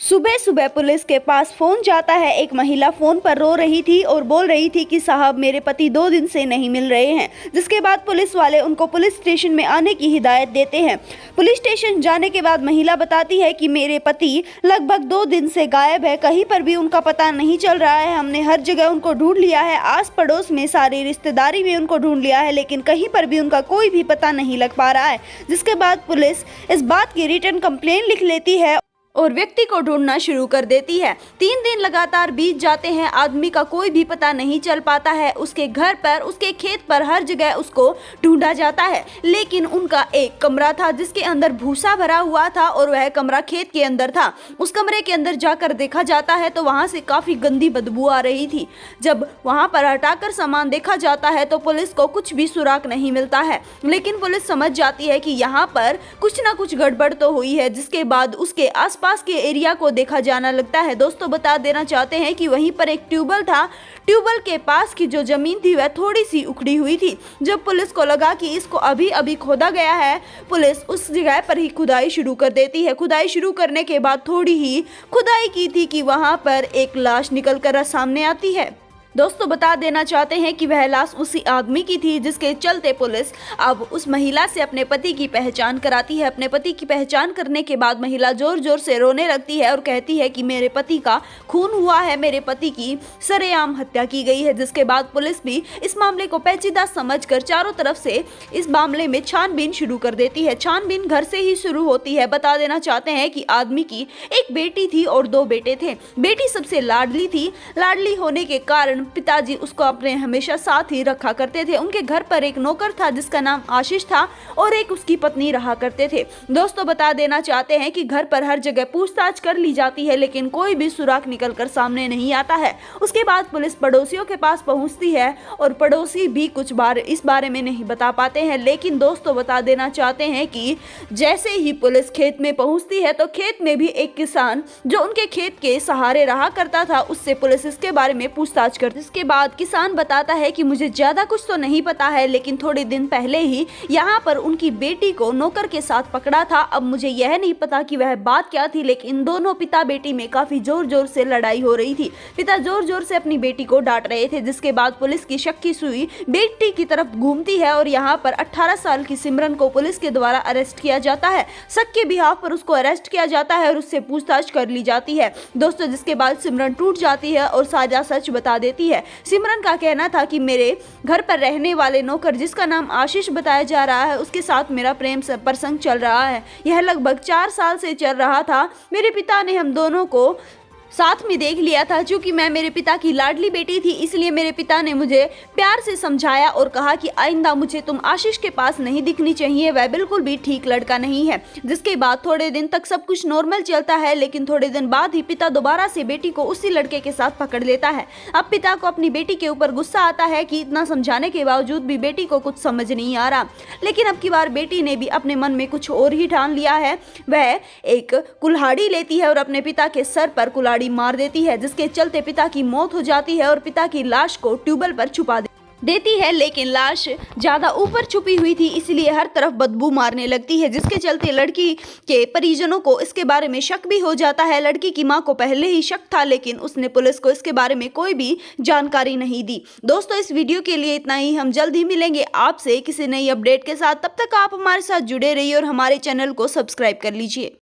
सुबह सुबह पुलिस के पास फोन जाता है। एक महिला फोन पर रो रही थी और बोल रही थी कि साहब मेरे पति 2 दिन से नहीं मिल रहे हैं, जिसके बाद पुलिस वाले उनको पुलिस स्टेशन में आने की हिदायत देते हैं। पुलिस स्टेशन जाने के बाद महिला बताती है कि मेरे पति लगभग 2 दिन से गायब है, कहीं पर भी उनका पता नहीं चल रहा है। हमने हर जगह उनको ढूंढ लिया है, आस पड़ोस में, सारी रिश्तेदारी में उनको ढूंढ लिया है, लेकिन कहीं पर भी उनका कोई भी पता नहीं लग पा रहा है। जिसके बाद पुलिस इस बात की रिटर्न कंप्लेंट लिख लेती है और व्यक्ति को ढूंढना शुरू कर देती है। 3 दिन लगातार बीत जाते हैं, आदमी का कोई भी पता नहीं चल पाता है। उसके घर पर, उसके खेत पर, हर जगह उसको ढूंढा जाता है, लेकिन उनका एक कमरा था जिसके अंदर भूसा भरा हुआ था और वह कमरा खेत के अंदर था। उस कमरे के अंदर जाकर देखा जाता है तो वहां से काफी गंदी बदबू आ रही थी। जब वहां पर हटाकर सामान देखा जाता है तो पुलिस को कुछ भी सुराग नहीं मिलता है, लेकिन पुलिस समझ जाती है कि यहाँ पर कुछ ना कुछ गड़बड़ तो हुई है। जिसके बाद उसके पास के एरिया को देखा जाना लगता है। दोस्तों बता देना चाहते हैं कि वहीं पर एक ट्यूबवेल था। ट्यूबवेल के पास की जो जमीन थी वह थोड़ी सी उखड़ी हुई थी। जब पुलिस को लगा कि इसको अभी अभी खोदा गया है, पुलिस उस जगह पर ही खुदाई शुरू कर देती है। खुदाई शुरू करने के बाद थोड़ी ही खुदाई की थी कि वहां पर एक लाश निकल कर सामने आती है। दोस्तों बता देना चाहते हैं कि वह लाश उसी आदमी की थी, जिसके चलते पुलिस अब उस महिला से अपने पति की पहचान कराती है। अपने पति की पहचान करने के बाद महिला जोर जोर से रोने लगती है और कहती है कि मेरे पति का खून हुआ है, मेरे पति की सरेआम हत्या की गई है। जिसके बाद पुलिस भी इस मामले को पेचीदा समझकर चारों तरफ से इस मामले में छानबीन शुरू कर देती है। छानबीन घर से ही शुरू होती है। बता देना चाहते हैं कि आदमी की एक बेटी थी और 2 बेटे थे। बेटी सबसे लाडली थी। लाडली होने के कारण पिताजी उसको अपने हमेशा साथ ही रखा करते थे। उनके घर पर एक नौकर था जिसका नाम आशीष था और एक उसकी पत्नी रहा करते थे। दोस्तों बता देना चाहते हैं कि घर पर हर जगह पूछताछ कर ली जाती है, लेकिन कोई भी सुराग निकलकर सामने नहीं आता है। उसके बाद पुलिस पड़ोसियों के पास पहुंचती है और पड़ोसी भी कुछ बार इस बारे में नहीं बता पाते हैं। लेकिन दोस्तों बता देना चाहते हैं कि जैसे ही पुलिस खेत में पहुंचती है तो खेत में भी एक किसान जो उनके खेत के सहारे रहा करता था, उससे पुलिस इसके बारे में पूछताछ करती। इसके बाद किसान बताता है कि मुझे ज्यादा कुछ तो नहीं पता है, लेकिन थोड़े दिन पहले ही यहाँ पर उनकी बेटी को नौकर के साथ पकड़ा था। अब मुझे यह नहीं पता कि वह बात क्या थी, लेकिन दोनों पिता बेटी में काफी जोर जोर से लड़ाई हो रही थी। पिता जोर जोर से अपनी बेटी को डांट रहे थे। जिसके बाद पुलिस की शक की सुई बेटी की तरफ घूमती है और यहाँ पर 18 साल की सिमरन को पुलिस के द्वारा अरेस्ट किया जाता है। शक के बिहाफ पर उसको अरेस्ट किया जाता है और उससे पूछताछ कर ली जाती है। दोस्तों जिसके बाद सिमरन टूट जाती है और साजा सच बता देती है। सिमरन का कहना था कि मेरे घर पर रहने वाले नौकर जिसका नाम आशीष बताया जा रहा है, उसके साथ मेरा प्रेम प्रसंग चल रहा है। यह लगभग 4 साल से चल रहा था। मेरे पिता ने हम दोनों को साथ में देख लिया था। चूंकि मैं मेरे पिता की लाडली बेटी थी, इसलिए मेरे पिता ने मुझे प्यार से समझाया और कहा कि आइंदा मुझे तुम आशीष के पास नहीं दिखनी चाहिए, वह बिल्कुल भी ठीक लड़का नहीं है। जिसके बाद थोड़े दिन तक सब कुछ नॉर्मल चलता है, लेकिन थोड़े दिन बाद ही पिता दोबारा से बेटी को उसी लड़के के साथ पकड़ लेता है। अब पिता को अपनी बेटी के ऊपर गुस्सा आता है कि इतना समझाने के बावजूद भी बेटी को कुछ समझ नहीं आ रहा। लेकिन अब की बार बेटी ने भी अपने मन में कुछ और ही ठान लिया है। वह एक कुल्हाड़ी लेती है और अपने पिता के सर पर कुल्हाड़ी मार देती है, जिसके चलते पिता की मौत हो जाती है और पिता की लाश को ट्यूबवेल पर छुपा देती है। लेकिन लाश ज्यादा ऊपर छुपी हुई थी, इसलिए हर तरफ बदबू मारने लगती है, जिसके चलते लड़की के परिजनों को इसके बारे में शक भी हो जाता है। लड़की की मां को पहले ही शक था, लेकिन उसने पुलिस को इसके बारे में कोई भी जानकारी नहीं दी। दोस्तों इस वीडियो के लिए इतना ही। हम जल्द ही मिलेंगे आपसे किसी नई अपडेट के साथ। तब तक आप हमारे साथ जुड़े रहिए और हमारे चैनल को सब्सक्राइब कर लीजिए।